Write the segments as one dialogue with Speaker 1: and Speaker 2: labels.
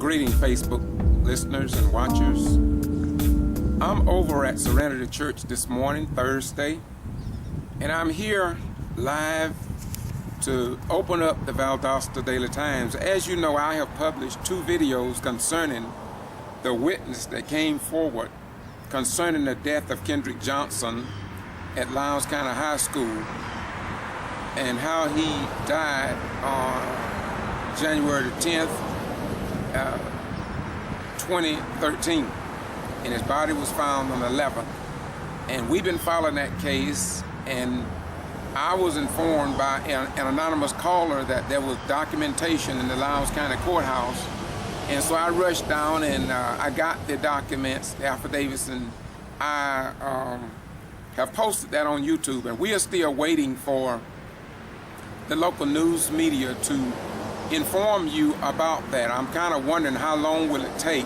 Speaker 1: Greeting, Facebook listeners and watchers. I'm over at Serenity Church this morning, Thursday, and I'm here live to open up the Valdosta Daily Times. As you know, I have published 2 videos concerning the witness that came forward concerning the death of Kendrick Johnson at Lowndes County High School and how he died on January the 10th, 2013, and his body was found on the 11th. And we've been following that case, and I was informed by an anonymous caller that there was documentation in the Lowndes County Courthouse, and so I rushed down and I got the documents, the affidavits, and I have posted that on YouTube, and we are still waiting for the local news media to inform you about that. I'm kind of wondering how long will it take.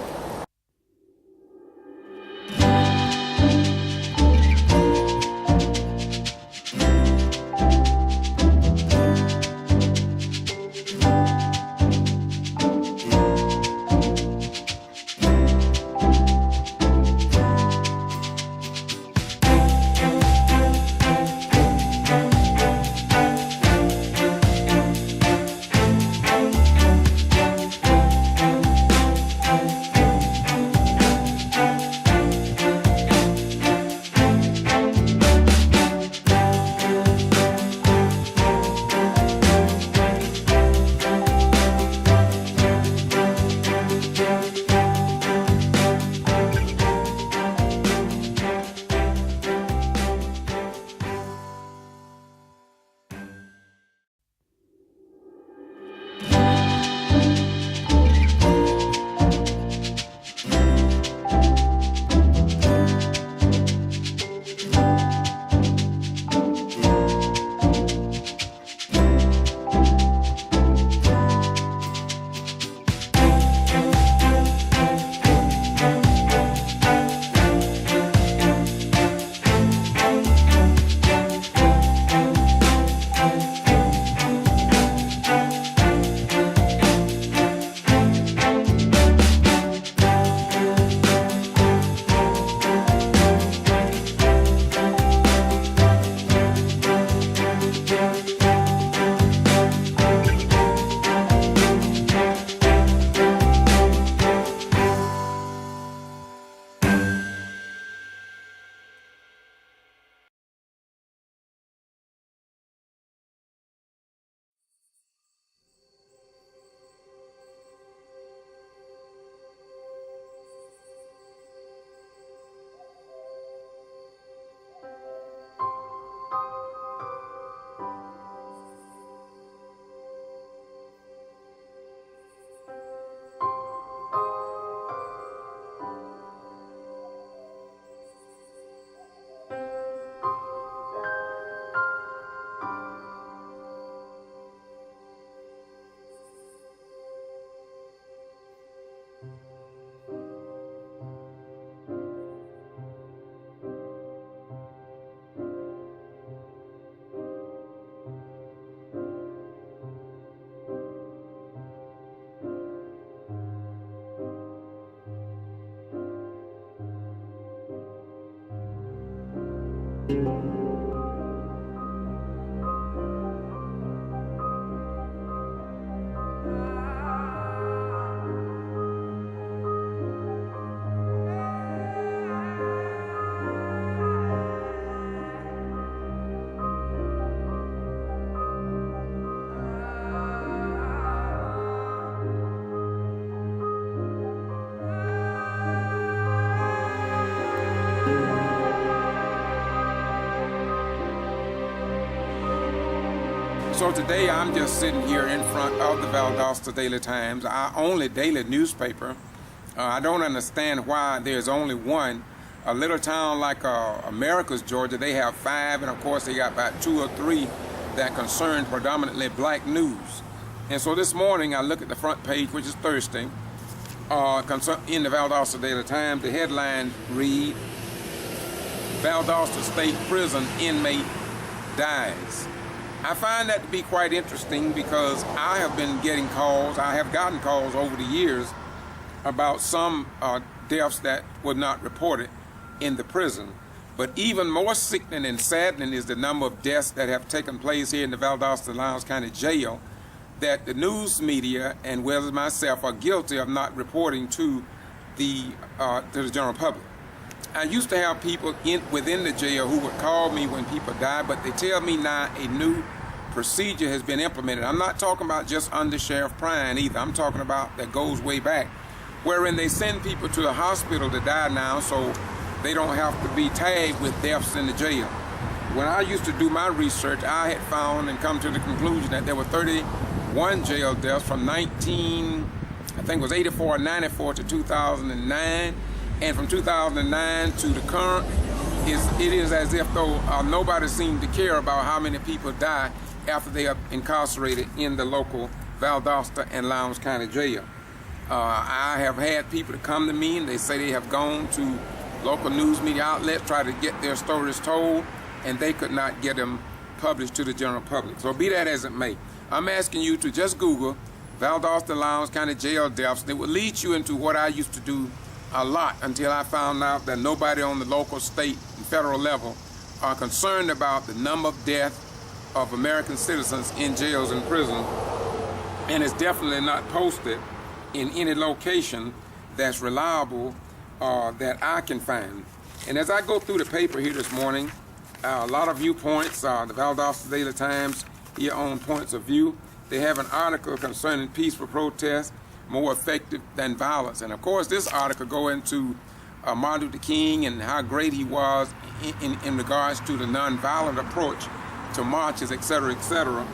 Speaker 1: So today I'm just sitting here in front of the Valdosta Daily Times, our only daily newspaper. I don't understand why there's only one. A little town like Americus, Georgia, they have 5, and of course they got about 2 or 3 that concern predominantly black news. And so this morning I look at the front page, which is Thursday, in the Valdosta Daily Times. The headline read, Valdosta State Prison inmate dies. I find that to be quite interesting because I have been getting calls, I have gotten calls over the years about some deaths that were not reported in the prison. But even more sickening and saddening is the number of deaths that have taken place here in the Valdosta Lowndes County Jail that the news media and well as myself are guilty of not reporting to the general public. I used to have people within the jail who would call me when people died, but they tell me now a new procedure has been implemented. I'm not talking about just under Sheriff Prine either. I'm talking about that goes way back, wherein they send people to the hospital to die now so they don't have to be tagged with deaths in the jail. When I used to do my research, I had found and come to the conclusion that there were 31 jail deaths from 84 or 94 to 2009, and from 2009 to the current, it is as if though nobody seemed to care about how many people die after they are incarcerated in the local Valdosta and Lowndes County Jail. I have had people to come to me and they say they have gone to local news media outlets, try to get their stories told, and they could not get them published to the general public. So be that as it may, I'm asking you to just Google Valdosta Lowndes County Jail deaths. It will lead you into what I used to do a lot until I found out that nobody on the local, state, and federal level are concerned about the number of deaths of American citizens in jails and prisons, and it's definitely not posted in any location that's reliable that I can find. And as I go through the paper here this morning, a lot of viewpoints, the Valdosta Daily Times here on Points of View, they have an article concerning peaceful protest, more effective than violence. And of course this article go into Martin Luther King and how great he was in regards to the nonviolent approach to marches, etc., etc.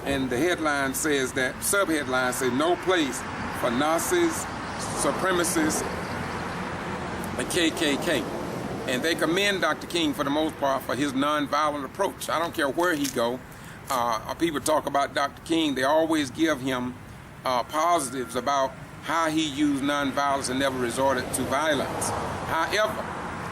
Speaker 1: And the headline says that, subheadline says, no place for Nazis, supremacists, and KKK. And they commend Dr. King for the most part for his nonviolent approach. I don't care where he go. People talk about Dr. King, they always give him positives about how he used nonviolence and never resorted to violence. However,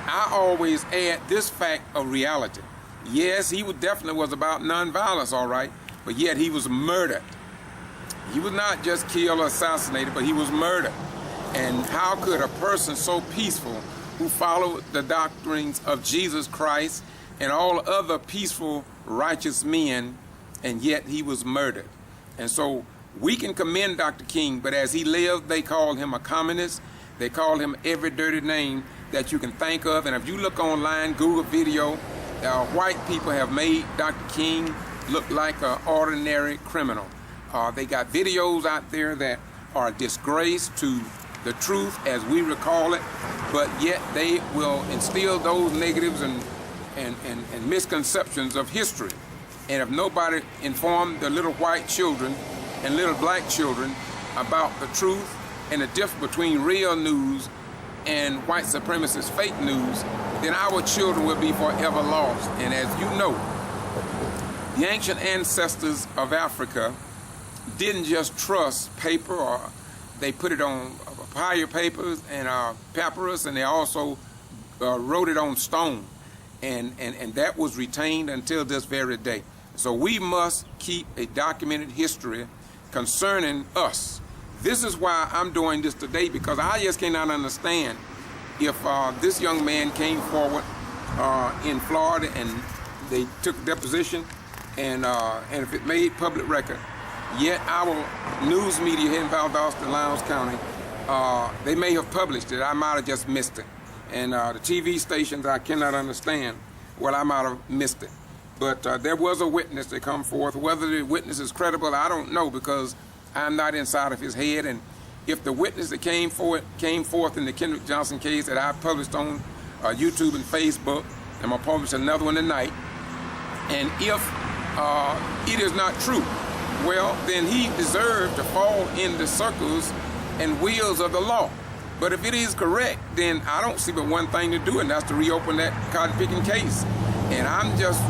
Speaker 1: I always add this fact of reality. Yes, he definitely was about nonviolence, all right, but yet he was murdered. He was not just killed or assassinated, but he was murdered. And how could a person so peaceful, who followed the doctrines of Jesus Christ and all other peaceful, righteous men, and yet he was murdered? And so we can commend Dr. King, but as he lived, they called him a communist. They called him every dirty name that you can think of. And if you look online, Google video, white people have made Dr. King look like an ordinary criminal. They got videos out there that are a disgrace to the truth as we recall it, but yet they will instill those negatives and misconceptions of history. And if nobody informed the little white children and little black children about the truth and the difference between real news and white supremacist fake news, then our children will be forever lost. And as you know, the ancient ancestors of Africa didn't just trust paper, or they put it on papyrus papers and papyrus, and they also wrote it on stone, and that was retained until this very day. So we must keep a documented history concerning us. This is why I'm doing this today, because I just cannot understand if this young man came forward in Florida and they took a deposition, and if it made public record, yet our news media here in Valdosta and Lowndes County, they may have published it. I might have just missed it. And the TV stations, I cannot understand. Well, I might have missed it. But there was a witness that come forth. Whether the witness is credible, I don't know, because I'm not inside of his head. And if the witness that came forth in the Kendrick Johnson case that I published on YouTube and Facebook, I'm going to publish another one tonight, and if it is not true, well, then he deserved to fall in the circles and wheels of the law. But if it is correct, then I don't see but one thing to do, and that's to reopen that cotton picking case. And I'm just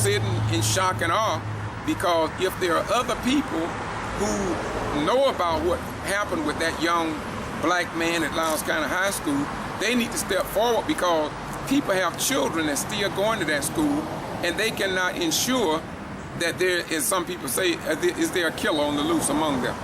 Speaker 1: sitting in shock and awe, because if there are other people who know about what happened with that young black man at Lowndes County High School, they need to step forward, because people have children that still going to that school, and they cannot ensure that there, as some people say, is there a killer on the loose among them.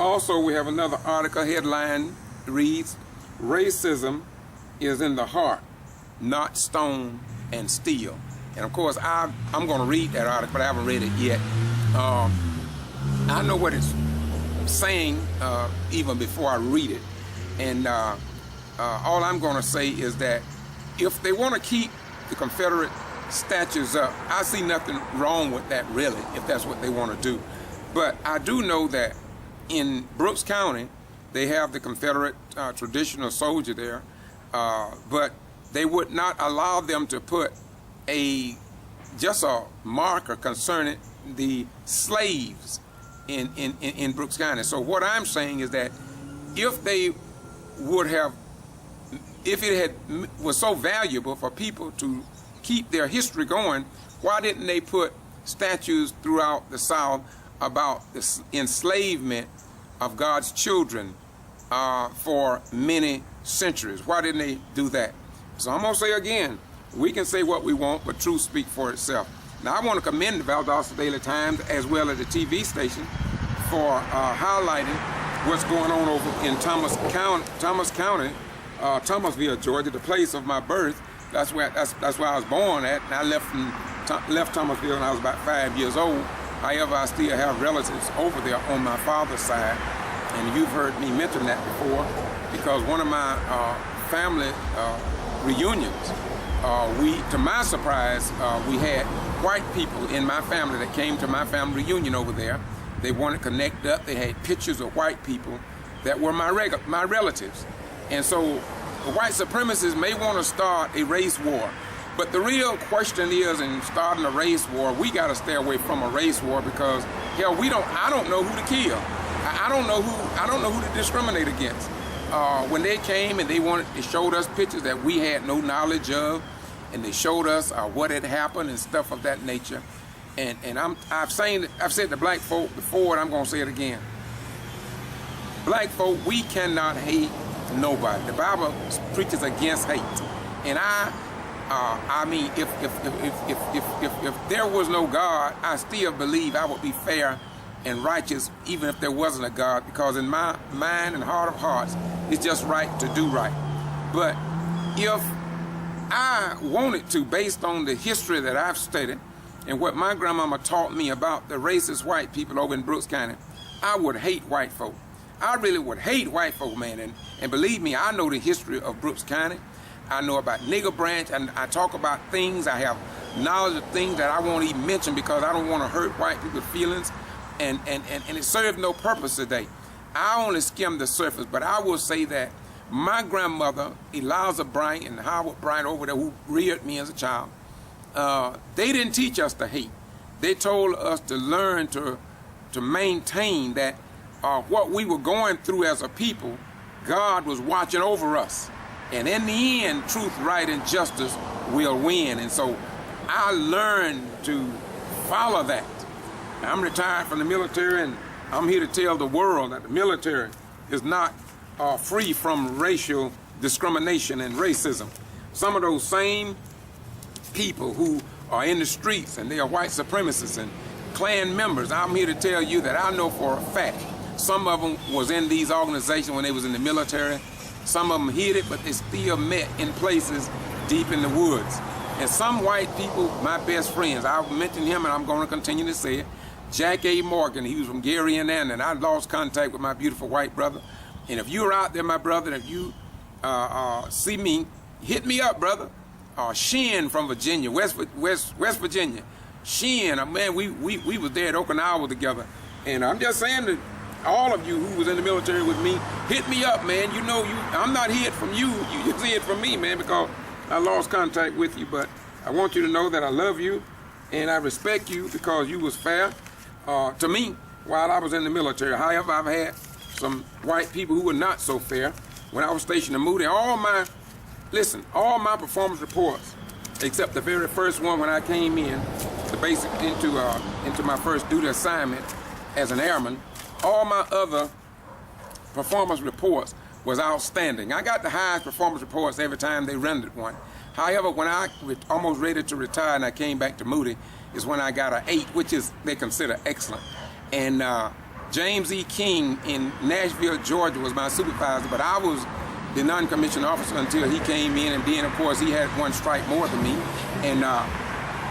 Speaker 1: Also, we have another article headline reads, "Racism is in the heart, not stone and steel." And of course, I'm going to read that article, but I haven't read it yet. I know what it's saying even before I read it. And all I'm going to say is that if they want to keep the Confederate statues up, I see nothing wrong with that, really, if that's what they want to do. But I do know that in Brooks County, they have the Confederate traditional soldier there, but they would not allow them to put just a marker concerning the slaves in Brooks County. So what I'm saying is that if they would have, if it was so valuable for people to keep their history going, why didn't they put statues throughout the South about the enslavement of God's children for many centuries? Why didn't they do that? So I'm going to say again, we can say what we want, but truth speaks for itself. Now, I want to commend the Valdosta Daily Times as well as the TV station for highlighting what's going on over in Thomas County, Thomasville, Georgia, the place of my birth. That's where I was born at, and I left Thomasville when I was about 5 years old. However, I still have relatives over there on my father's side, and you've heard me mention that before, because one of my family reunions, to my surprise, we had white people in my family that came to my family reunion over there. They wanted to connect up. They had pictures of white people that were my relatives. And so the white supremacists may want to start a race war. But the real question is, in starting a race war, we got to stay away from a race war, because hell, I don't know who to kill. I don't know who to discriminate against. When they came and they showed us pictures that we had no knowledge of, and they showed us what had happened and stuff of that nature. And I've said to black folk before, and I'm going to say it again. Black folk, we cannot hate nobody. The Bible preaches against hate, and I mean, if there was no God, I still believe I would be fair and righteous, even if there wasn't a God, because in my mind and heart of hearts, it's just right to do right. But if I wanted to, based on the history that I've studied and what my grandmama taught me about the racist white people over in Brooks County, I would hate white folk. I really would hate white folk, man. And believe me, I know the history of Brooks County. I know about Nigger Branch, and I talk about things. I have knowledge of things that I won't even mention because I don't want to hurt white people's feelings. And it served no purpose today. I only skimmed the surface, but I will say that my grandmother, Eliza Bryant and Howard Bryant over there, who reared me as a child, they didn't teach us to hate. They told us to learn to maintain that what we were going through as a people, God was watching over us. And in the end, truth, right, and justice will win. And so I learned to follow that. I'm retired from the military, and I'm here to tell the world that the military is not free from racial discrimination and racism. Some of those same people who are in the streets, and they are white supremacists and Klan members, I'm here to tell you that I know for a fact some of them was in these organizations when they was in the military. Some of them hid it, but they still met in places deep in the woods. And some white people, my best friends, I've mentioned him and I'm going to continue to say it, Jack A. Morgan, he was from Gary, Indiana, and I lost contact with my beautiful white brother. And if you're out there, my brother, if you see me, hit me up, brother. Shin from Virginia, West Virginia. Shin, man, we was there at Okinawa together. And I'm just saying that all of you who was in the military with me, hit me up, man. You know, I'm not hid from you. You see it from me, man, because I lost contact with you. But I want you to know that I love you and I respect you because you was fair to me while I was in the military. However, I've had some white people who were not so fair when I was stationed in Moody. All my performance reports, except the very first one when I came in, into my first duty assignment as an airman, all my other performance reports was outstanding. I got the highest performance reports every time they rendered one. However, when I was almost ready to retire and I came back to Moody, is when I got an 8, which is they consider excellent. And James E. King in Nashville, Georgia was my supervisor, but I was the non-commissioned officer until he came in, and then of course he had one strike more than me, and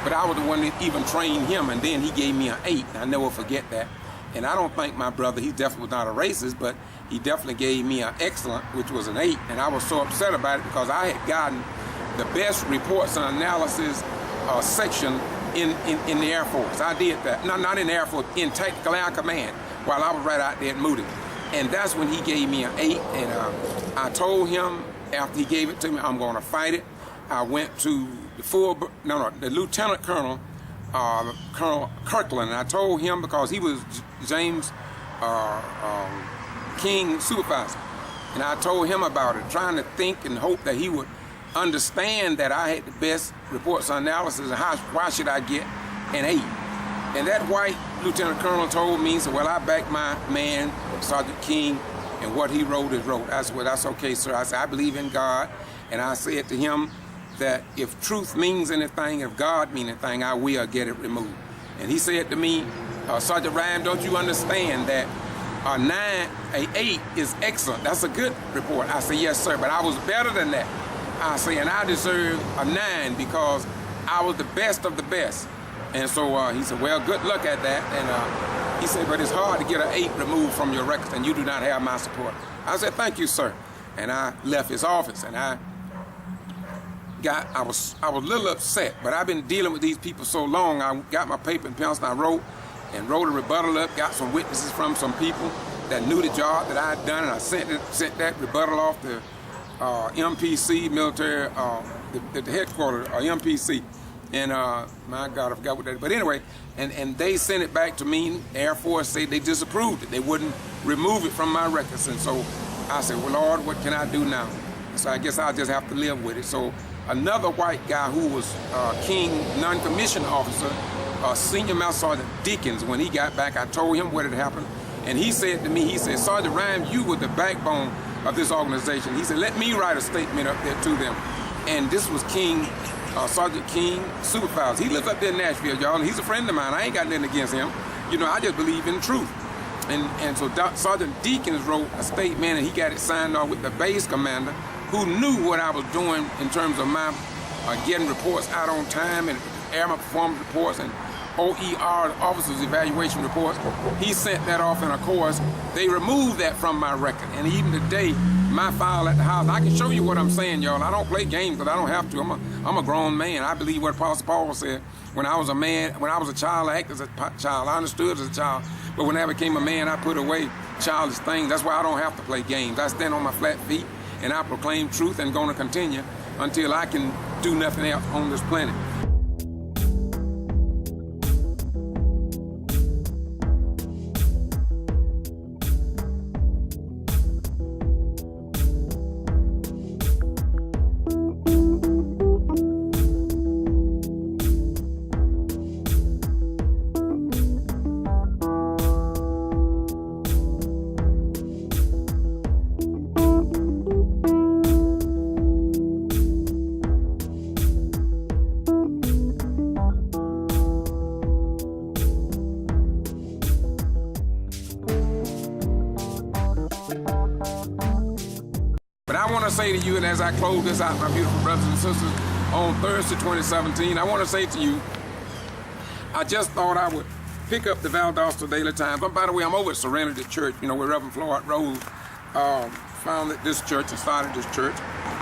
Speaker 1: but I was the one that even trained him, and then he gave me an 8. I never forget that. And I don't think my brother, he definitely was not a racist, but he definitely gave me an excellent, which was an 8, and I was so upset about it because I had gotten the best reports and analysis section in the Air Force. I did that, not in the Air Force, in Tactical Air Command, while I was right out there at Moody. And that's when he gave me an 8, and I told him after he gave it to me, I'm going to fight it. I went to the Lieutenant Colonel, Colonel Kirkland, and I told him, because he was James King supervisor, and I told him about it, trying to think and hope that he would understand that I had the best reports and analysis, and why should I get an 8? And that white Lieutenant Colonel told me, he said, well, I back my man, Sergeant King, and what he wrote is wrote. I said, well, that's okay, sir. I said, I believe in God, and I said to him that if truth means anything, if God means anything, I will get it removed. And he said to me, Sergeant Ryan, don't you understand that an 8 is excellent? That's a good report. I said, yes, sir, but I was better than that. I say, and I deserve a 9 because I was the best of the best. And so he said, well, good luck at that. And he said, but it's hard to get an 8 removed from your records, and you do not have my support. I said, thank you, sir. And I left his office, and I was a little upset, but I've been dealing with these people so long. I got my paper and pencil, and I wrote a rebuttal up, got some witnesses from some people that knew the job that I had done, and I sent that rebuttal off to MPC, military, the headquarters, MPC. And my God, I forgot what that, but anyway, and they sent it back to me. The Air Force said they disapproved it. They wouldn't remove it from my records. And so I said, well, Lord, what can I do now? So I guess I'll just have to live with it. So another white guy who was King non-commissioned officer, Senior Master Sergeant Deakins, when he got back, I told him what had happened. And he said to me, he said, Sergeant Ryan, you were the backbone of this organization. He said, let me write a statement up there to them. And this was King, Sergeant King, supervisor. He lives up there in Nashville, y'all, and he's a friend of mine. I ain't got nothing against him. You know, I just believe in truth. And so Sergeant Deakins wrote a statement, and he got it signed off with the base commander, who knew what I was doing in terms of my getting reports out on time, and airman performance reports, and OER, officers evaluation reports. He sent that off, and of course, they removed that from my record. And even today, my file at the house, I can show you what I'm saying, y'all. I don't play games because I don't have to. I'm a grown man. I believe what Apostle Paul said. When I was a man, when I was a child, I acted as a child. I understood as a child. But when I became a man, I put away childish things. That's why I don't have to play games. I stand on my flat feet, and I proclaim truth, and going to continue until I can do nothing else on this planet. But I want to say to you, and as I close this out, my beautiful brothers and sisters, on Thursday 2017, I want to say to you, I just thought I would pick up the Valdosta Daily Times. But by the way, I'm over at Serenity Church, you know, where Reverend Floyd Rose founded this church and started this church.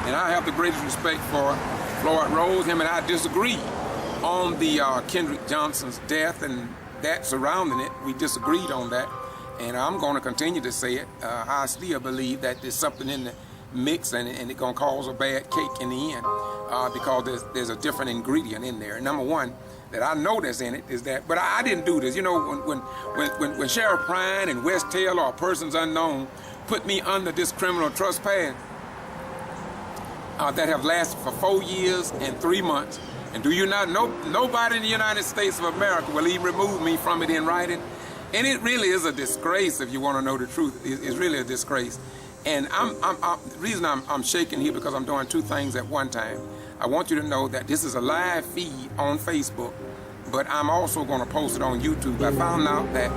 Speaker 1: And I have the greatest respect for Floyd Rose. Him and I disagreed on the Kendrick Johnson's death and that surrounding it. We disagreed on that. And I'm going to continue to say it. I still believe that there's something in the mix, and it's going to cause a bad cake in the end because there's a different ingredient in there. And number one that I know that's in it is that, but I didn't do this. You know, when Sheriff Prine and West Taylor or persons unknown put me under this criminal trespass that have lasted for 4 years and 3 months, and do you not know, nobody in the United States of America will even remove me from it in writing. And it really is a disgrace, if you want to know the truth. It's really a disgrace. And the reason I'm shaking here because I'm doing two things at one time. I want you to know that this is a live feed on Facebook, but I'm also going to post it on YouTube. I found out that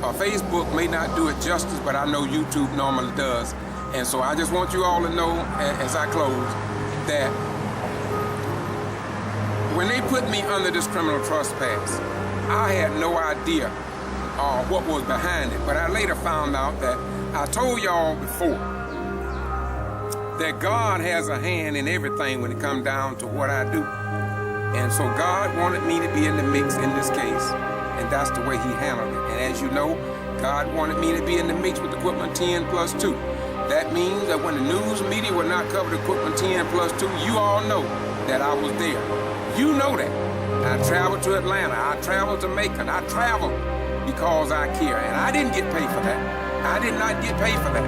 Speaker 1: Facebook may not do it justice, but I know YouTube normally does. And so I just want you all to know, as I close, that when they put me under this criminal trespass, I had no idea what was behind it. But I later found out that I told y'all before that God has a hand in everything when it comes down to what I do. And so God wanted me to be in the mix in this case, and that's the way he handled it. And as you know, God wanted me to be in the mix with equipment 10+2. That means that when the news media would not cover the equipment 10+2, you all know that I was there. You know that. I traveled to Atlanta. I traveled to Macon. I traveled because I care. And I didn't get paid for that. I did not get paid for that.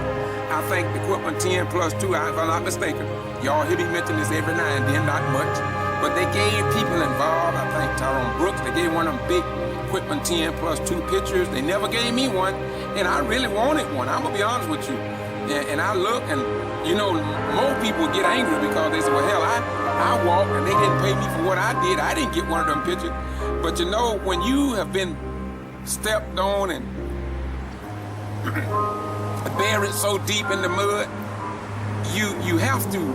Speaker 1: I think the equipment 10+2, if I'm not mistaken, y'all hear me mention this every now and then, not much. But they gave people involved, I think Tyrone Brooks, they gave one of them big equipment 10+2 pictures. They never gave me one, and I really wanted one. I'm gonna be honest with you. And I look, and you know, more people get angry because they say, well, hell, I walked and they didn't pay me for what I did. I didn't get one of them pictures. But you know, when you have been stepped on and buried so deep in the mud, you have to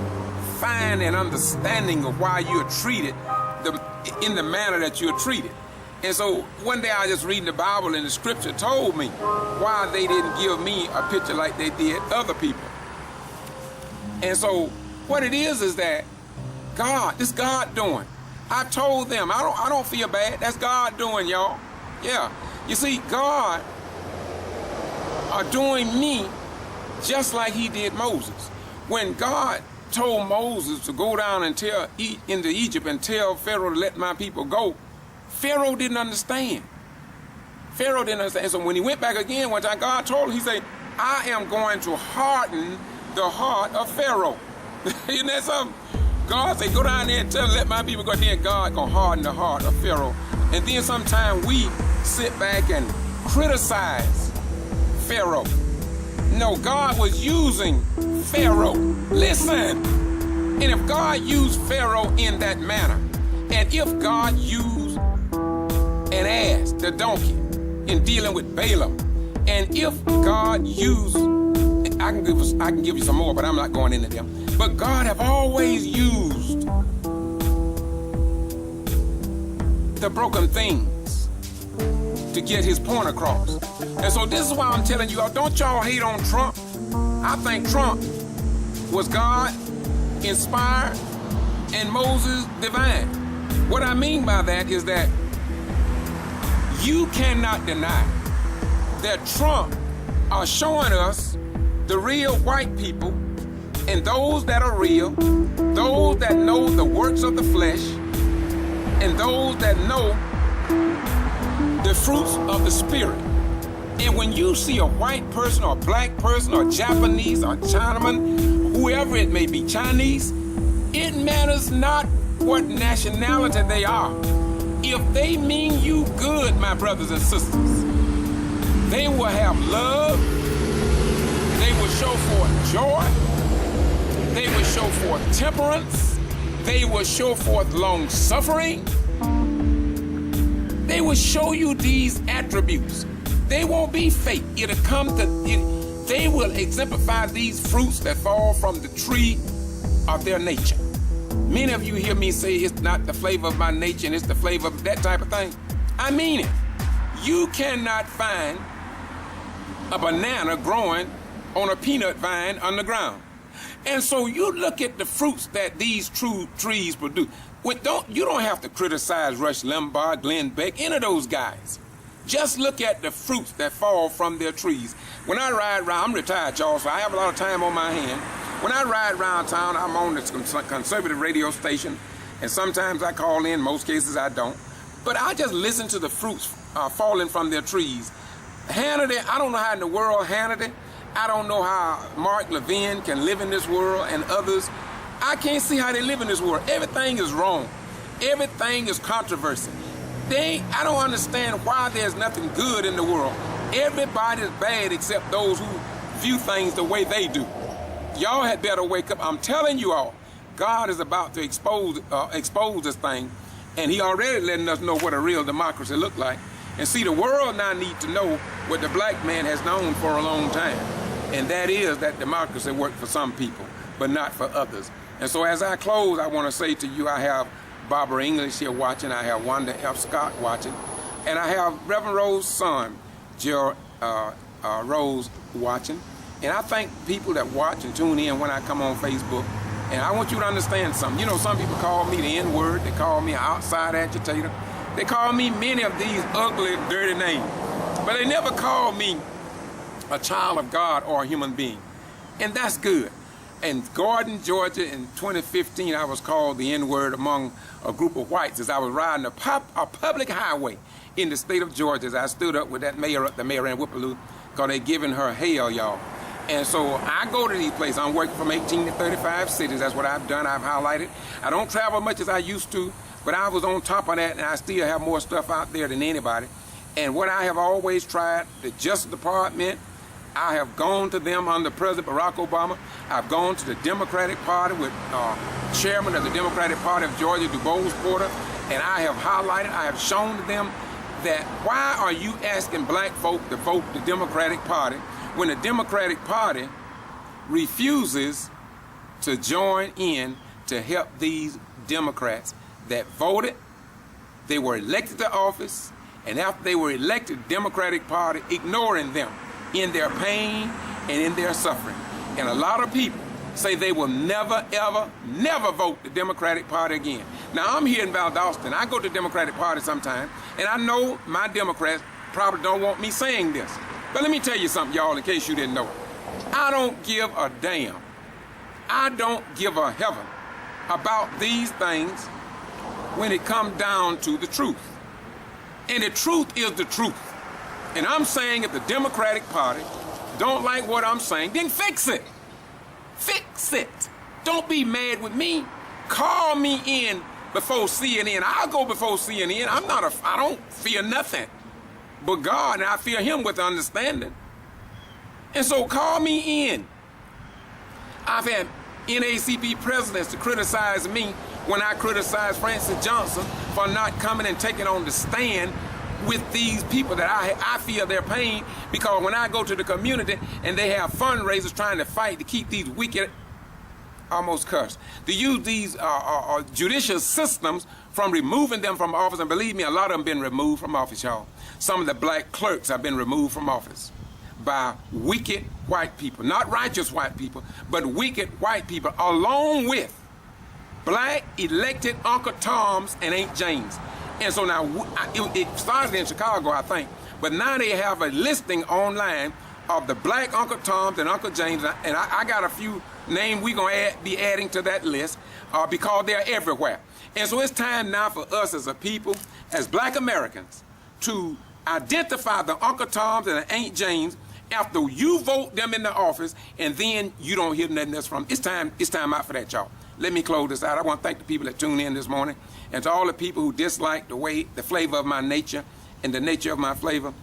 Speaker 1: find an understanding of why you're treated in the manner that you're treated. And so one day I was just reading the Bible, and the scripture told me why they didn't give me a picture like they did other people. And so what it is that God, this God doing. I told them, I don't feel bad. That's God doing, y'all. Yeah. You see, God are doing me just like he did Moses. When God told Moses to go down and into Egypt and tell Pharaoh to let my people go, Pharaoh didn't understand. Pharaoh didn't understand. So when he went back again, one time God told him, he said, I am going to harden the heart of Pharaoh. Isn't that something? God said, go down there and tell him, let my people go. Then God gonna harden the heart of Pharaoh. And then sometimes we sit back and criticize Pharaoh. No, God was using Pharaoh. Listen. And if God used Pharaoh in that manner, and if God used an ass, the donkey, in dealing with Balaam, and if God used, I can give you some more, but I'm not going into them. But God have always used the broken things to get his point across. And so this is why I'm telling you all, don't y'all hate on Trump. I think Trump was God inspired and Moses divine. What I mean by that is that you cannot deny that Trump are showing us the real white people, and those that are real, those that know the works of the flesh, and those that know the fruits of the spirit. And when you see a white person or a black person or Japanese or Chinaman, whoever it may be, Chinese, it matters not what nationality they are. If they mean you good, my brothers and sisters, they will have love, they will show forth joy, they will show forth temperance, they will show forth long suffering, they will show you these attributes. They won't be fake. It'll come to it. They will exemplify these fruits that fall from the tree of their nature. Many of you hear me say it's not the flavor of my nature and it's the flavor of that type of thing. I mean it. You cannot find a banana growing on a peanut vine underground. And so you look at the fruits that these true trees produce. You don't have to criticize Rush Limbaugh, Glenn Beck, any of those guys. Just look at the fruits that fall from their trees. When I ride around, I'm retired, y'all, so I have a lot of time on my hand. When I ride around town, I'm on this conservative radio station, and sometimes I call in, most cases I don't. But I just listen to the fruits falling from their trees. Hannity, I don't know how in the world Hannity, I don't know how Mark Levin can live in this world and others. I can't see how they live in this world. Everything is wrong. Everything is controversy. I don't understand why there's nothing good in the world. Everybody's bad except those who view things the way they do. Y'all had better wake up. I'm telling you all, God is about to expose this thing, and he already letting us know what a real democracy look like. And see, the world now needs to know what the black man has known for a long time. And that is that democracy worked for some people, but not for others. And so as I close, I want to say to you, I have Barbara English here watching, I have Wanda F. Scott watching, and I have Reverend Rose's son, G.B.R. Rose, watching. And I thank people that watch and tune in when I come on Facebook. And I want you to understand something. You know, some people call me the N-word, they call me an outside agitator. They call me many of these ugly, dirty names. But they never call me a child of God or a human being. And that's good. In Gordon, Georgia, in 2015, I was called the N-word among a group of whites as I was riding a public highway in the state of Georgia as I stood up with that mayor up the mayor in Whippaloo, because they giving her hell, y'all. And so I go to these places. I'm working from 18 to 35 cities. That's what I've done. I've highlighted. I don't travel much as I used to, but I was on top of that, and I still have more stuff out there than anybody. And what I have always tried, the Justice Department, I have gone to them under President Barack Obama. I've gone to the Democratic Party with Chairman of the Democratic Party of Georgia, DuBose Porter, and I have highlighted, I have shown to them that why are you asking black folk to vote the Democratic Party when the Democratic Party refuses to join in to help these Democrats that voted, they were elected to office, and after they were elected, the Democratic Party ignoring them in their pain and in their suffering. And a lot of people say they will never, ever, never vote the Democratic Party again. Now, I'm here in Valdosta. I go to the Democratic Party sometime, and I know my Democrats probably don't want me saying this. But let me tell you something, y'all, in case you didn't know. I don't give a damn. I don't give a heaven about these things when it comes down to the truth. And the truth is the truth. And I'm saying if the Democratic Party don't like what I'm saying, then fix it. Fix it. Don't be mad with me. Call me in before CNN. I'll go before CNN. I don't fear nothing but God, and I fear him with understanding. And so call me in. I've had NAACP presidents to criticize me when I criticize Francis Johnson for not coming and taking on the stand with these people that I feel their pain, because when I go to the community and they have fundraisers trying to fight to keep these wicked, almost cursed, to use these judicial systems from removing them from office, and believe me, a lot of them been removed from office, y'all. Some of the black clerks have been removed from office by wicked white people, not righteous white people, but wicked white people, along with black elected Uncle Toms and Aunt James. And so now, it started in Chicago, I think, but now they have a listing online of the black Uncle Toms and Uncle James, and I got a few names we're going to be adding to that list because they're everywhere. And so it's time now for us as a people, as black Americans, to identify the Uncle Toms and the Aunt James after you vote them in the office, and then you don't hear nothing else from them. It's time out for that, y'all. Let me close this out. I want to thank the people that tuned in this morning, and to all the people who dislike the flavor of my nature and the nature of my flavor.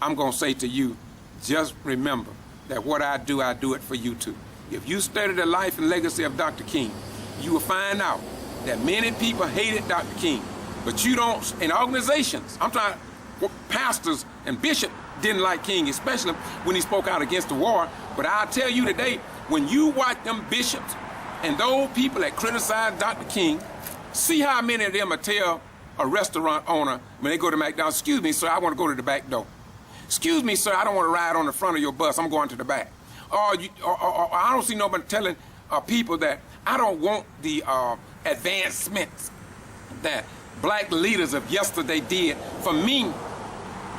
Speaker 1: I'm going to say to you, just remember that what I do it for you too. If you study the life and legacy of Dr. King, you will find out that many people hated Dr. King, but you don't, in organizations, pastors and bishops didn't like King, especially when he spoke out against the war. But I'll tell you today, when you watch them bishops and those people that criticize Dr. King, see how many of them will tell a restaurant owner when they go to McDonald's, "Excuse me, sir, I want to go to the back door. Excuse me, sir, I don't want to ride on the front of your bus. I'm going to the back." Or I don't see nobody telling people that I don't want the advancements that black leaders of yesterday did for me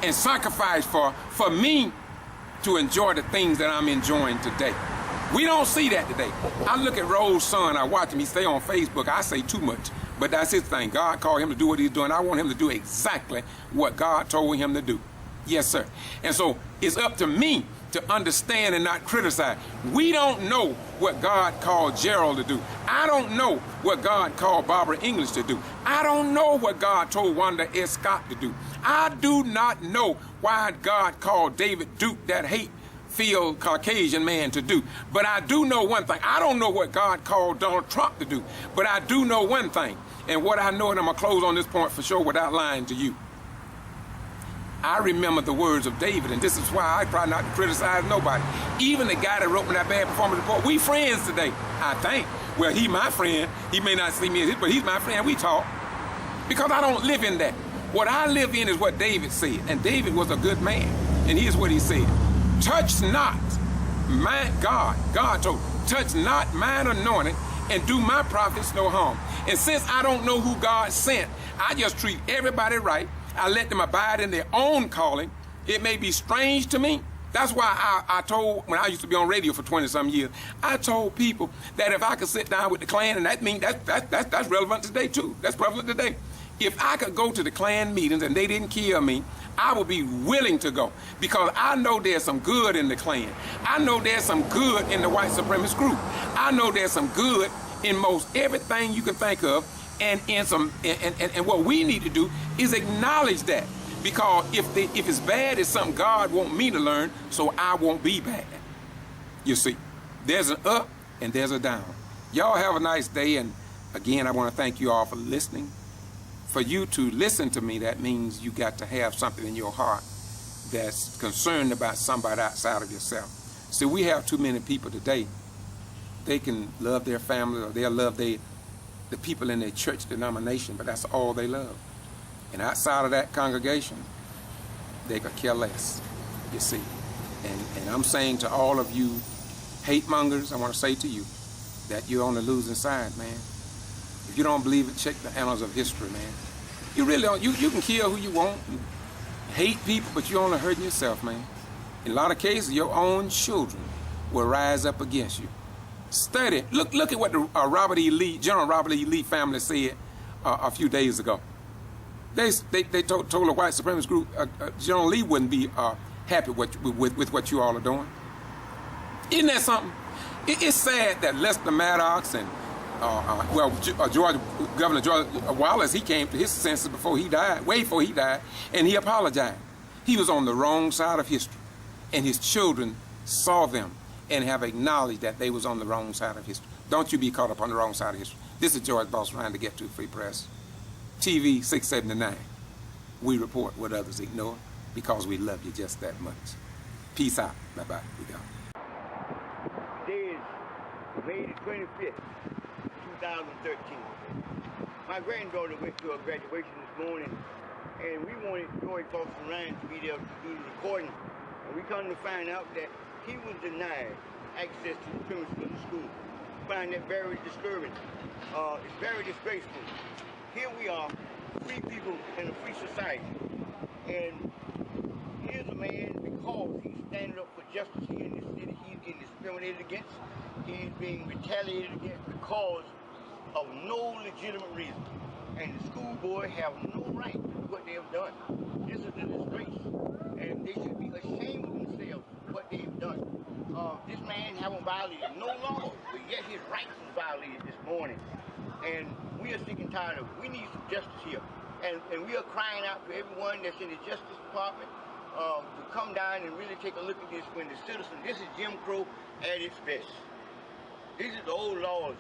Speaker 1: and sacrificed for me to enjoy the things that I'm enjoying today. We don't see that today. I look at Rose's son, I watch him, he stay on Facebook. I say too much, but that's his thing. God called him to do what he's doing. I want him to do exactly what God told him to do. Yes, sir. And so it's up to me to understand and not criticize. We don't know what God called Gerald to do. I don't know what God called Barbara English to do. I don't know what God told Wanda S. Scott to do. I do not know why God called David Duke, that hate-filled Caucasian man, to do. But I do know one thing. I don't know what God called Donald Trump to do. But I do know one thing. And what I know, and I'm going to close on this point for sure without lying to you. I remember the words of David, and this is why I try not to criticize nobody. Even the guy that wrote me that bad performance report, we friends today, I think. Well, he my friend. He may not see me as his, but he's my friend. We talk. Because I don't live in that. What I live in is what David said, and David was a good man. And here's what he said. Touch not my God told, touch not mine anointed, and do my prophets no harm. And since I don't know who God sent, I just treat everybody right. I let them abide in their own calling. It may be strange to me. That's why I told, when I used to be on radio for 20-some years, I told people that if I could sit down with the Klan, and that means that's relevant today too. That's prevalent today. If I could go to the Klan meetings and they didn't kill me, I would be willing to go, because I know there's some good in the Klan. I know there's some good in the white supremacist group. I know there's some good in most everything you can think of. And what we need to do is acknowledge that, because if it's bad, it's something God want me to learn, so I won't be bad. You see, there's an up and there's a down. Y'all have a nice day, and again, I want to thank you all for listening. For you to listen to me, that means you got to have something in your heart that's concerned about somebody outside of yourself. See, we have too many people today. They can love their family, or they'll love the people in their church denomination, but that's all they love. And outside of that congregation, they could care less, you see. And I'm saying to all of you hate mongers, I want to say to you that you're on the losing side, man. If you don't believe it, check the annals of history, man. You really don't. You can kill who you want, hate people, but you're only hurting yourself, man. In a lot of cases, your own children will rise up against you. Study. Look at what the General Robert E. Lee family said a few days ago. They told the white supremacist group General Lee wouldn't be happy with what you all are doing. Isn't that something? It's sad that Lester Maddox and Governor George Wallace, he came to his senses before he died, way before he died, and he apologized. He was on the wrong side of history, and his children saw them and have acknowledged that they was on the wrong side of history. Don't you be caught up on the wrong side of history. This is George Boss trying to get to Free Press. TV 679. We report what others ignore because we love you just that much. Peace out. Bye-bye. We go.
Speaker 2: Today is May the 25th, 2013. My granddaughter went to a graduation this morning, and we wanted George Boss Ryan to be there to do the recording. And we come to find out that he was denied access to the premises of the school. I find that very disturbing. It's very disgraceful. Here we are, free people in a free society. And here's a man, because he's standing up for justice here in this city, he's getting discriminated against. He's being retaliated against because of no legitimate reason. And the school board have no right to do what they have done. This is a disgrace. And they should be ashamed of themselves what they've done. This man haven't violated no law, but yet his rights was violated this morning. And we are sick and tired of it. We need some justice here. And we are crying out to everyone that's in the Justice Department to come down and really take a look at this when the citizens, this is Jim Crow at its best. These are the old laws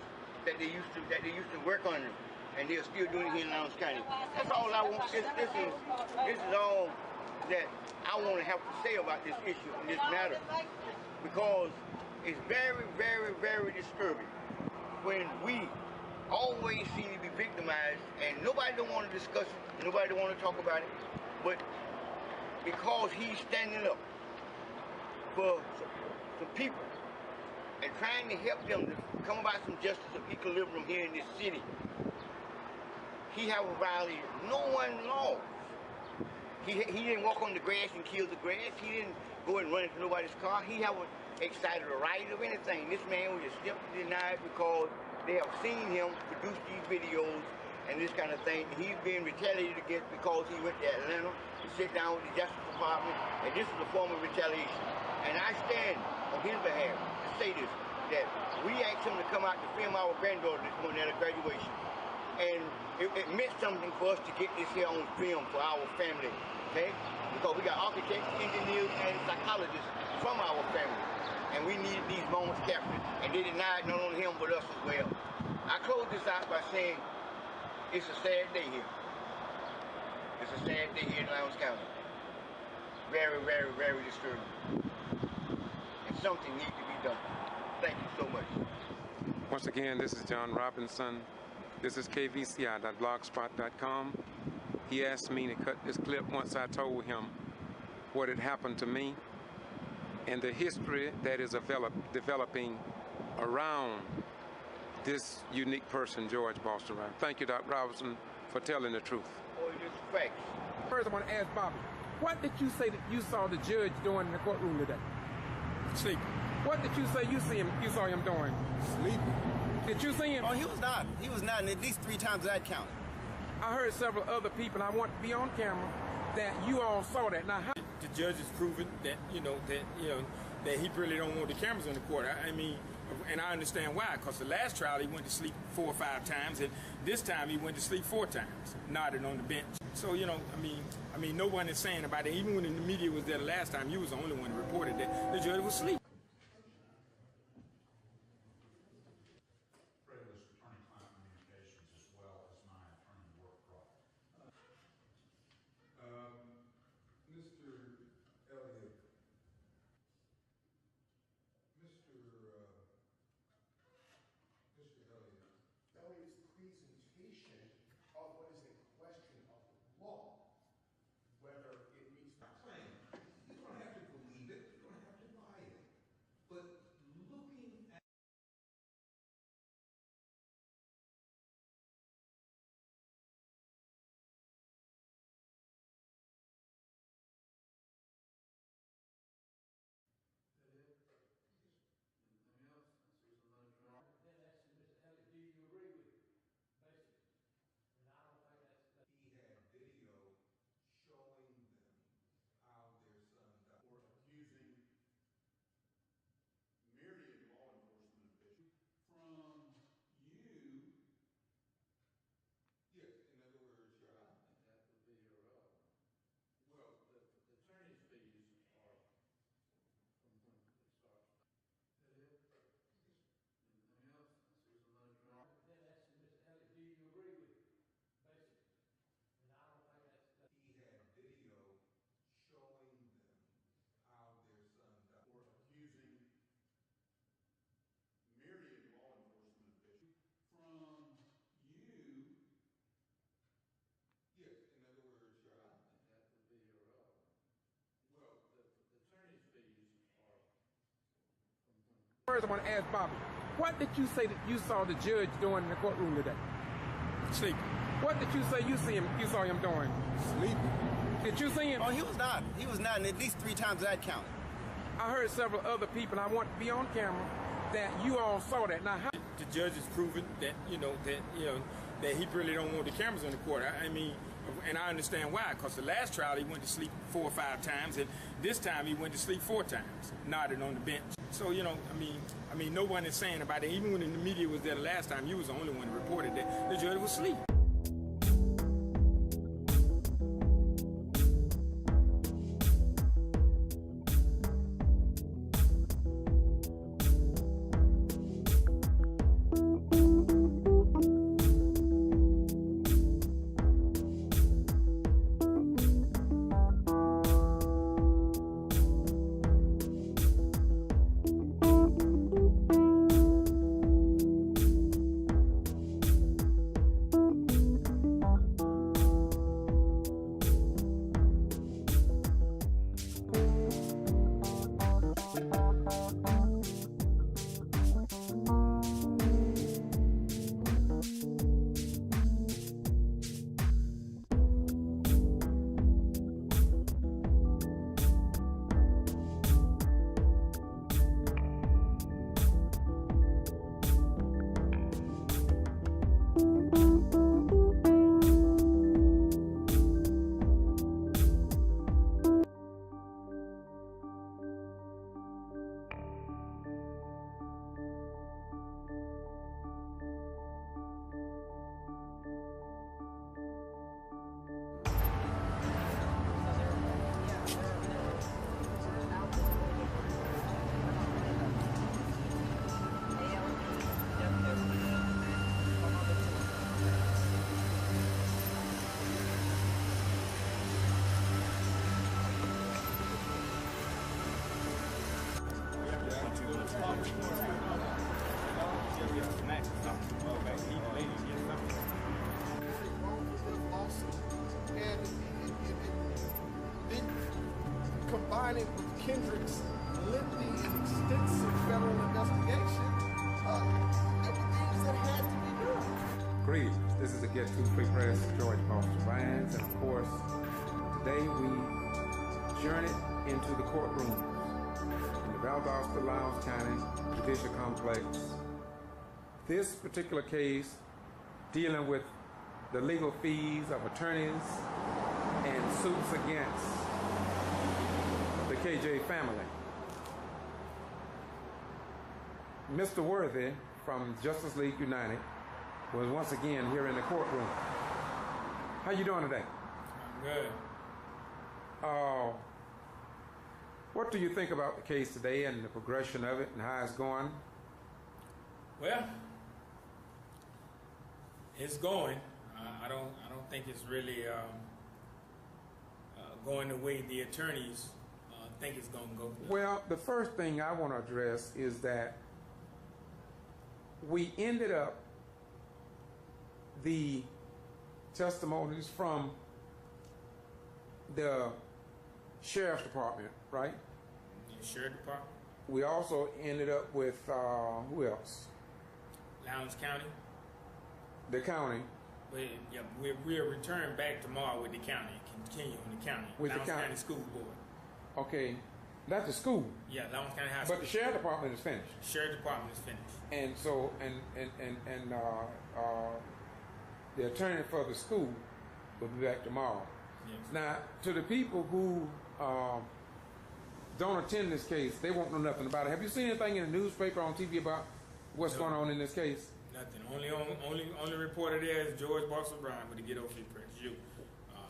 Speaker 2: that they used to work under, and they're still doing it here in Lowndes County. That's all I want. This is all that I want to have to say about this issue and this matter, because it's very, very, very disturbing when we always seem to be victimized and nobody don't want to discuss it, nobody don't want to talk about it, but because he's standing up for some people and trying to help them to come about some justice of equilibrium here in this city, he haven't violated no one's laws. He didn't walk on the grass and kill the grass. He didn't go and run into nobody's car. He haven't excited a riot of anything. This man was just simply denied because they have seen him produce these videos and this kind of thing. He's being retaliated against because he went to Atlanta to sit down with the Justice Department, and this is a form of retaliation. And I stand on his behalf to say this, that we asked him to come out to film our granddaughter this morning at a graduation. And it meant something for us to get this here on film for our family, okay? Because we got architects, engineers, and psychologists from our family. And we need these moments captured. And they denied not only him, but us as well. I close this out by saying, it's a sad day here. It's a sad day here in Lowndes County. very, very, very disturbing. And something needs to be done. Thank you so much.
Speaker 1: Once again, this is John Robinson. This is kvci.blogspot.com. He asked me to cut this clip once I told him what had happened to me and the history that is developing around this unique person, George Boston Ryan. Thank you, Dr. Robinson, for telling the truth.
Speaker 2: Oh, it's just facts.
Speaker 1: First, I want to ask Bobby, what did you say that you saw the judge doing in the courtroom today?
Speaker 3: Sleeping.
Speaker 1: What did you say you saw him doing?
Speaker 3: Sleeping.
Speaker 1: Did you see him?
Speaker 3: Oh, he was not. He was not, and at least 3 times that counted.
Speaker 1: I heard several other people, and I want to be on camera, that you all saw that. Now, how?
Speaker 4: The judge has proven that that he really don't want the cameras in the court. I mean, and I understand why. Because the last trial he went to sleep 4 or 5 times, and this time he went to sleep 4 times, nodded on the bench. So I mean, no one is saying about it. Even when the media was there the last time, you was the only one who reported that the judge was asleep.
Speaker 1: First, I want to ask Bobby, what did you say that you saw the judge doing in the courtroom today?
Speaker 4: Sleeping.
Speaker 1: What did you say you saw him doing?
Speaker 3: Sleeping.
Speaker 1: Did you see him?
Speaker 3: Oh, he was not. He was not, and at least 3 times that counted.
Speaker 1: I heard several other people, and I want to be on camera, that you all saw that. Now, how?
Speaker 4: The judge has proven that that he really don't want the cameras in the court. I mean, and I understand why. Because the last trial he went to sleep 4 or 5 times, and this time he went to sleep 4 times, nodded on the bench. So I mean, no one is saying about it. Even when the media was there the last time, you was the only one who reported that the judge was asleep.
Speaker 5: And then combining with Kendrick's lengthy and extensive federal investigation, there were things that had to be done.
Speaker 1: Greetings. This is the Get To Free Press, George Foster Vines, and of course, today we journey into the courtrooms in the Valdosta-Lowndes County Judicial Complex. This particular case dealing with the legal fees of attorneys and suits against the KJ family. Mr. Worthy from Justice League United was once again here in the courtroom. How you doing today?
Speaker 4: I'm good.
Speaker 1: What do you think about the case today and the progression of it and how it's going?
Speaker 4: Well, it's going. I don't think it's really going the way the attorneys think it's going to go.
Speaker 1: Well, the first thing I want to address is that we ended up the testimonies from the Sheriff's Department, right?
Speaker 4: The Sheriff Department,
Speaker 1: We also ended up with, who else?
Speaker 4: Lowndes County.
Speaker 1: The county.
Speaker 4: We'll return back tomorrow with the county, continue in the county.
Speaker 1: With the
Speaker 4: Lowndes
Speaker 1: county.
Speaker 4: County School Board.
Speaker 1: Okay, that's the school.
Speaker 4: Yeah, Lowndes County High School.
Speaker 1: But the Sheriff Department is finished.
Speaker 4: Sheriff Department is finished.
Speaker 1: And so, the attorney for the school will be back tomorrow.
Speaker 4: Yes.
Speaker 1: Now, to the people who don't attend this case, they won't know nothing about it. Have you seen anything in the newspaper, on TV about what's going on in this case?
Speaker 4: Nothing. Only reporter there is George Foster-Brown with the Get Over Free Press. You.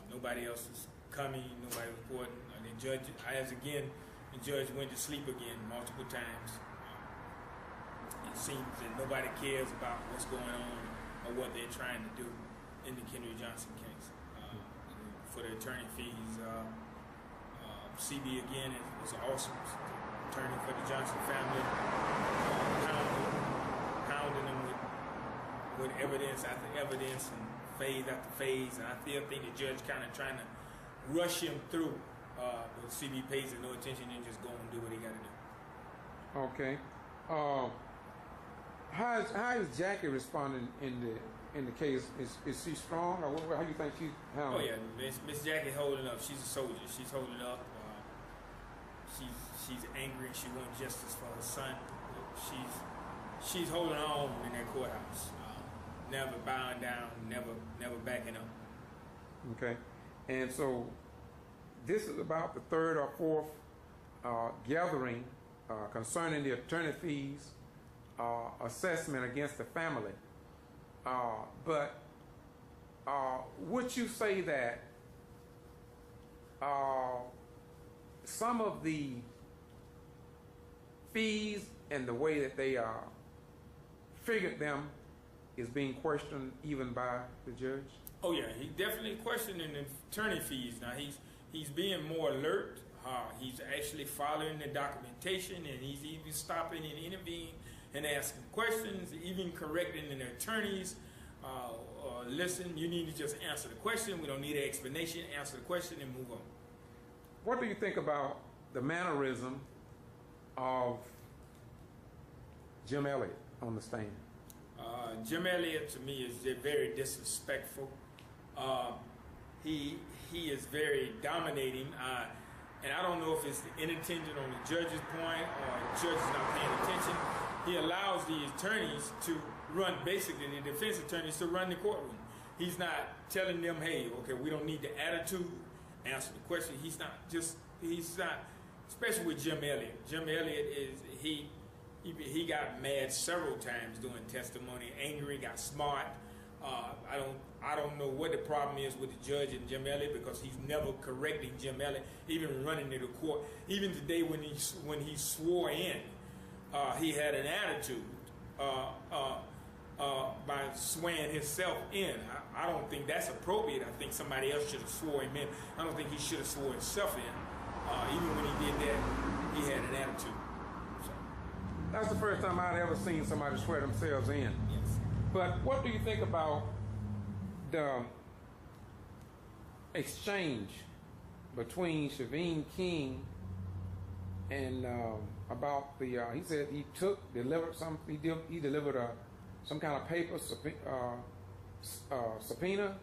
Speaker 4: Nobody else is coming. Nobody reporting. The judge, the judge went to sleep again multiple times. It seems that nobody cares about what's going on or what they're trying to do in the Kendrick Johnson case. For the attorney fees, CB again was awesome. Attorney for the Johnson family, pounding them with evidence after evidence and phase after phase. And I still think the judge kind of trying to rush him through. But CB pays it no attention and just go and do what he got to do.
Speaker 1: Okay. How is Jackie responding in the case? Is she strong, or how do you think she's handling?
Speaker 4: Oh yeah, Miss Jackie holding up. She's a soldier. She's holding up. She's angry. She wants justice for her son. She's holding on in that courthouse. Never bowing down. Never backing up.
Speaker 1: Okay. And so this is about the third or fourth gathering concerning the attorney fees assessment against the family. But would you say that some of the fees and the way that they figured them is being questioned even by the judge?
Speaker 4: Oh yeah, he definitely questioning the attorney fees. Now he's being more alert. He's actually following the documentation, and he's even stopping and intervening and asking questions, even correcting the attorneys. Listen, you need to just answer the question. We don't need an explanation. Answer the question and move on.
Speaker 1: What do you think about the mannerism of Jim Elliott on the stand?
Speaker 4: Jim Elliott to me is very disrespectful. He is very dominating, and I don't know if it's inattention on the judge's point or the judge is not paying attention. He allows the attorneys to run, basically the defense attorneys to run the courtroom. He's not telling them, hey, okay, we don't need the attitude, answer the question. He's not, especially with Jim Elliott. Jim Elliott he got mad several times during testimony, angry, got smart. I don't know what the problem is with the judge and Jim Elliott, because he's never correcting Jim Elliott, even running to the court. Even today when he swore in, he had an attitude by swearing himself in. I don't think that's appropriate. I think somebody else should have swore him in. I don't think he should have swore himself in. Even when he did that, he had an attitude. So.
Speaker 1: That's the first time I'd ever seen somebody swear themselves in.
Speaker 4: Yes.
Speaker 1: But what do you think about the exchange between Shaveen King and about the? He said he delivered some. He delivered some kind of paper subpoena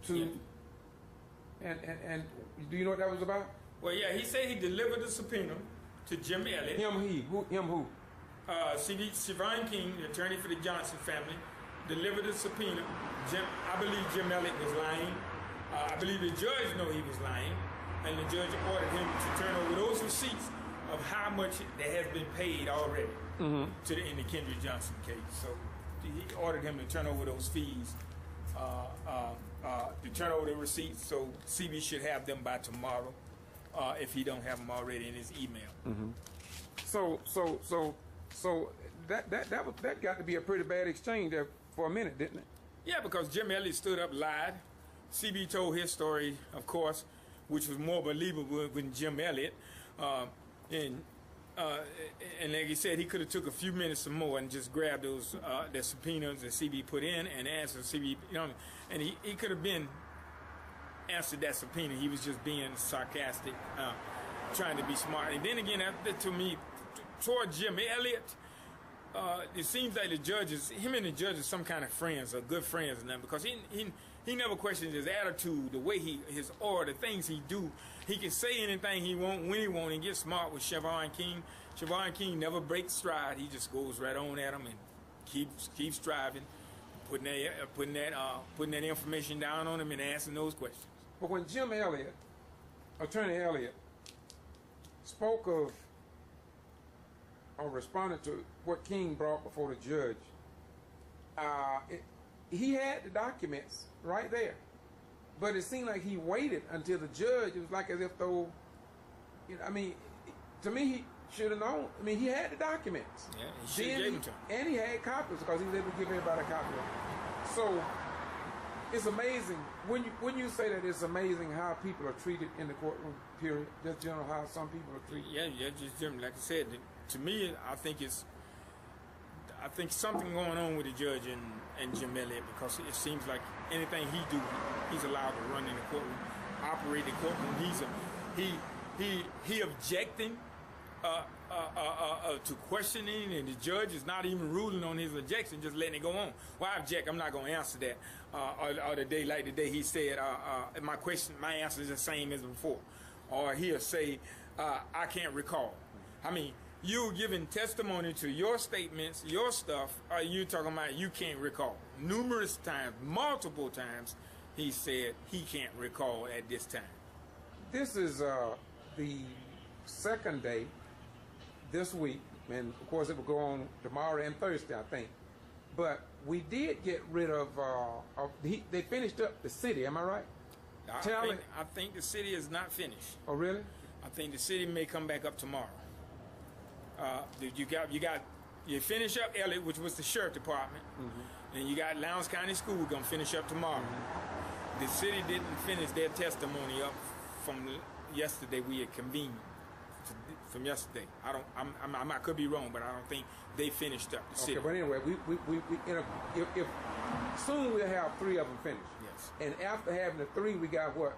Speaker 1: to.
Speaker 4: Yeah.
Speaker 1: And do you know what that was about?
Speaker 4: Well, yeah, he said he delivered the subpoena to Jim Elliott.
Speaker 1: Him who?
Speaker 4: Shaveen King, the attorney for the Johnson family, delivered the subpoena. I believe Jim Elliott was lying. I believe the judge knew he was lying, and the judge ordered him to turn over those receipts of how much that has been paid already in the Kendrick Johnson case. So he ordered him to turn over those fees, to turn over the receipts. So CB should have them by tomorrow, if he don't have them already in his email.
Speaker 1: So that got to be a pretty bad exchange there for a minute, didn't it?
Speaker 4: Yeah, because Jim Elliott stood up, lied. CB told his story, of course, which was more believable than Jim Elliott. And like he said, he could have took a few minutes or more and just grabbed those the subpoenas that CB put in and answered CB. And he could have been answered that subpoena. He was just being sarcastic, trying to be smart. And then again, to me, toward Jim Elliott, it seems like him and the judges, some kind of friends or good friends, and them, because he never questions his attitude, the way his order, the things he do. He can say anything he want when he want and get smart with Shaveen King. Shaveen King never breaks stride. He just goes right on at him and keeps striving, putting that information down on him and asking those questions.
Speaker 1: But when Jim Elliott, Attorney Elliott, spoke of or responded to what King brought before the judge, he had the documents right there. But it seemed like he waited until the judge, it was like as if though, to me, he should have known. I mean, he had the documents.
Speaker 4: Yeah, he should have given them to him.
Speaker 1: And he had copies because he was able to give everybody a copy of them. So, it's amazing, when you say that it's amazing how people are treated in the courtroom, period, just general how some people are treated.
Speaker 4: Yeah, just general. Like I said, to me, I think something going on with the judge and Jim Elliott, because it seems like anything he do, he's allowed to run in the courtroom, operate the courtroom. He objecting to questioning, and the judge is not even ruling on his objection, just letting it go on. Well, I object. I'm not going to answer that. Or the day he said, my answer is the same as before. Or he'll say, I can't recall. I mean, you giving testimony to your statements, your stuff, or you talking about you can't recall. Numerous times, multiple times, he said he can't recall at this time.
Speaker 1: This is the second day this week, and of course it will go on tomorrow and Thursday, I think. But we did get rid of, they finished up the city, am I right?
Speaker 4: I think the city is not finished.
Speaker 1: Oh, really?
Speaker 4: I think the city may come back up tomorrow. You finish up Elliott, which was the sheriff department, and you got Lowndes County School gonna finish up tomorrow. The city didn't finish their testimony up from yesterday. We had convened from yesterday. I could be wrong, but I don't think they finished up the city.
Speaker 1: Okay, but anyway, if soon we'll have 3 of them finished.
Speaker 4: Yes.
Speaker 1: And after having the 3, we got what?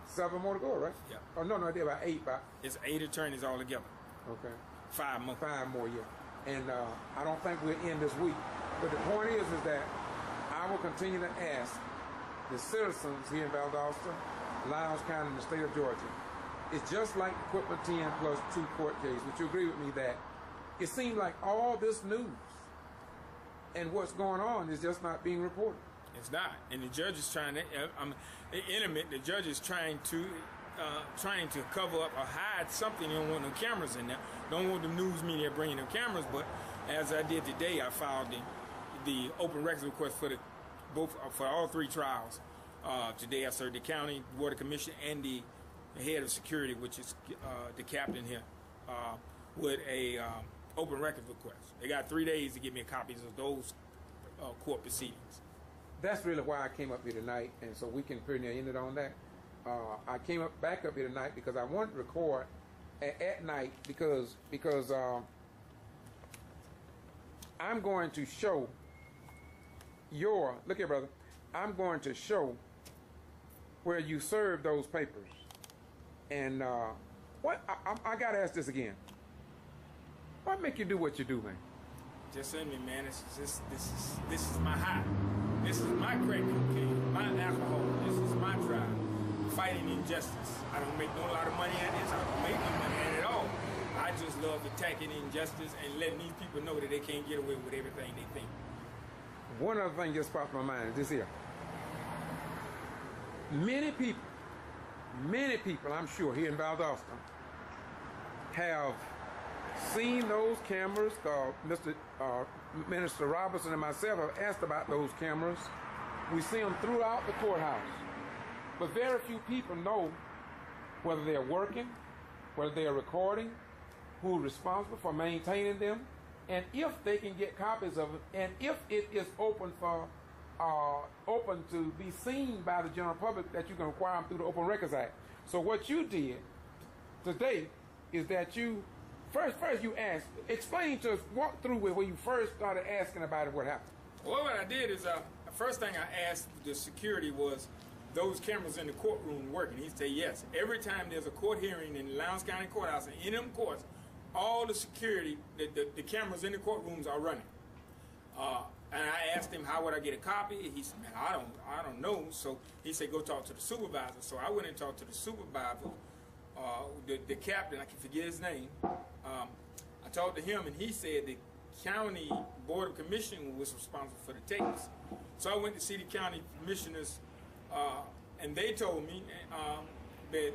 Speaker 1: 7 more to go, right?
Speaker 4: Yeah.
Speaker 1: Oh no, they're about 8.
Speaker 4: It's 8 attorneys altogether.
Speaker 1: Okay.
Speaker 4: 5 more.
Speaker 1: 5 more, yeah. And I don't think we'll end this week. But the point is that I will continue to ask the citizens here in Valdosta, Lowndes County, and the state of Georgia. It's just like the Quitman 10 plus 2 court case. Would you agree with me that it seems like all this news and what's going on is just not being reported?
Speaker 4: It's not. And the judge is trying to, the judge is trying to cover up or hide something. They don't want no cameras in there. Don't want the news media bringing them cameras. But as I did today, I filed the open records request for all 3 trials. Today I served the county water commission and the head of security, which is the captain here, with a open records request. They got 3 days to give me copies of those court proceedings.
Speaker 1: That's really why I came up here tonight, and so we can pretty near end it on that. I came back up here tonight because I wanted to record at night because I'm going to show look here, brother, I'm going to show where you served those papers. And what, I gotta ask this again. What make you do what you do, man?
Speaker 4: Just in me, man. It's just this is my high. This is my crack cocaine, my alcohol. This is my drive. Fighting injustice. I don't make no lot of money at this. I don't make no money at it at all. I just love attacking injustice and letting these people know that they can't get away with everything they think.
Speaker 1: One other thing just popped in my mind is this here. Many people, I'm sure, here in Valdosta have seen those cameras. Minister Robertson and myself have asked about those cameras. We see them throughout the courthouse. But very few people know whether they're working, whether they're recording, who's responsible for maintaining them, and if they can get copies of it, and if it is open to be seen by the general public, that you can acquire them through the Open Records Act. So what you did today is that you first you asked, explain to us, walk through where you first started asking about it, what happened.
Speaker 4: Well, what I did is the first thing I asked the security was, those cameras in the courtroom working? He said yes. Every time there's a court hearing in the Lowndes County Courthouse, and in them courts, all the security, the cameras in the courtrooms are running. And I asked him, how would I get a copy? He said, man, I don't know. So he said, go talk to the supervisor. So I went and talked to the supervisor, the captain, I can forget his name. I talked to him, and he said the county board of commissioners was responsible for the tapes. So I went to see the county commissioners, and they told me that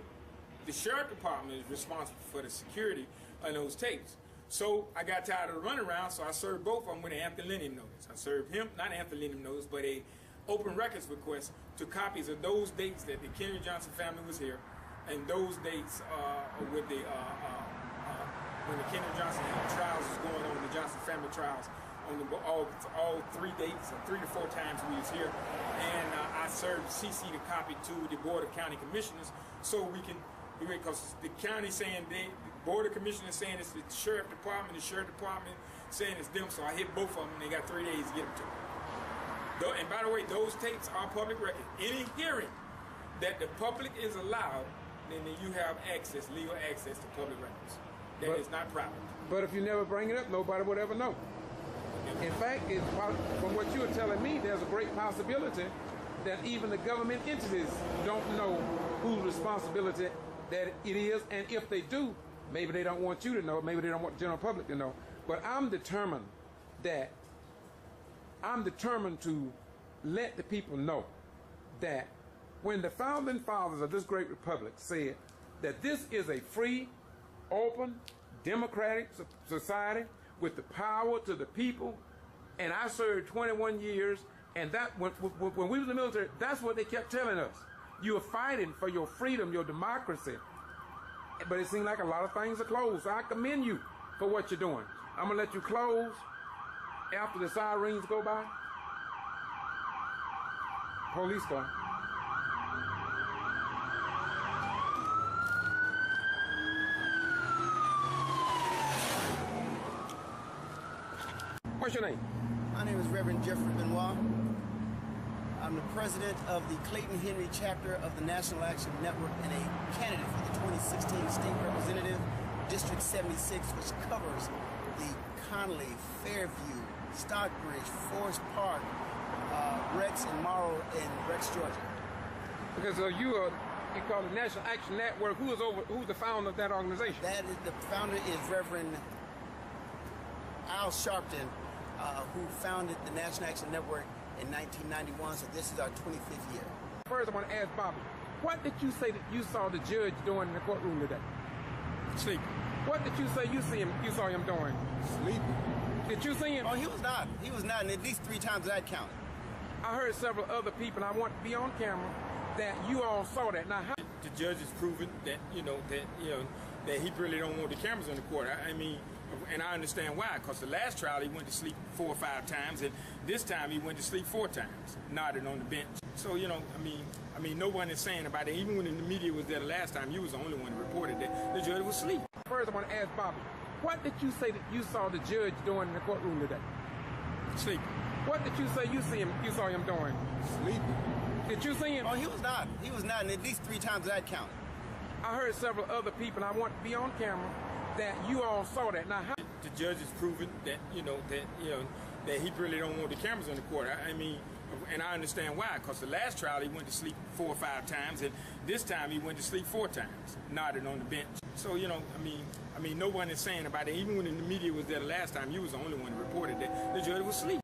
Speaker 4: the sheriff department is responsible for the security on those tapes. So I got tired of the runaround, so I served both of them with an anthelium notice. I served him, not an anthelium notice, but a open records request to copies of those dates that the Kennedy Johnson family was here, and those dates with the when the Kennedy Johnson trials was going on, the Johnson family trials, on all 3 dates, 3 to 4 times we was here, and I served CC the copy to the Board of County Commissioners, so we can, because the county saying the Board of Commissioners saying it's the sheriff department, the sheriff department saying it's them, so I hit both of them, and they got 3 days to get them to me. And by the way, those tapes are public record. Any hearing that the public is allowed, then you have access, legal access to public records. That is not private.
Speaker 1: But if you never bring it up, nobody would ever know. In fact, from what you were telling me, there's a great possibility that even the government entities don't know whose responsibility that it is, and if they do, maybe they don't want you to know, maybe they don't want the general public to know. But I'm determined to let the people know that when the founding fathers of this great republic said that this is a free, open, democratic society with the power to the people, and I served 21 years, and that when we was in the military, that's what they kept telling us. You are fighting for your freedom, your democracy. But it seems like a lot of things are closed. So I commend you for what you're doing. I'm going to let you close after the sirens go by. Police car. What's your name?
Speaker 3: My name is Reverend Jeffrey Benoit. I'm the president of the Clayton Henry chapter of the National Action Network and a candidate for the 2016 State Representative, District 76, which covers the Connolly, Fairview, Stockbridge, Forest Park, Rex and Morrow, and Rex, Georgia.
Speaker 1: Because you call the National Action Network. Who's the founder of that organization?
Speaker 3: The founder is Reverend Al Sharpton, who founded the National Action Network in 1991, so this is our 25th year.
Speaker 1: First, I want to ask Bobby, what did you say that you saw the judge doing in the courtroom today?
Speaker 4: Sleeping.
Speaker 1: What did you say you saw him doing?
Speaker 3: Sleeping.
Speaker 1: Did you see him?
Speaker 3: Oh, he was not. He was not, and at least 3 times that counted.
Speaker 1: I heard several other people, and I want to be on camera, that you all saw that. Now, how?
Speaker 4: The judge has proven that that he really don't want the cameras in the court. I mean, and I understand why, because the last trial he went to sleep 4 or 5 times, and this time he went to sleep 4 times, nodded on the bench. So I mean, no one is saying about it. Even when the media was there the last time, you was the only one who reported that the judge was asleep.
Speaker 1: First, I want to ask Bobby, what did you say that you saw the judge doing in the courtroom today?
Speaker 4: Sleeping.
Speaker 1: What did you say you saw him doing?
Speaker 5: Sleeping.
Speaker 1: Did you see him?
Speaker 3: Oh, he was not. He was not, and at least 3 times that counted.
Speaker 1: I heard several other people, and I want to be on camera, that you all saw that. Now, how?
Speaker 4: The judge has proven that that he really don't want the cameras in the court. I mean, and I understand why, because the last trial he went to sleep 4 or 5 times, and this time he went to sleep 4 times, nodded on the bench. So I mean, no one is saying about it. Even when the media was there the last time, you was the only one who reported that the judge was asleep.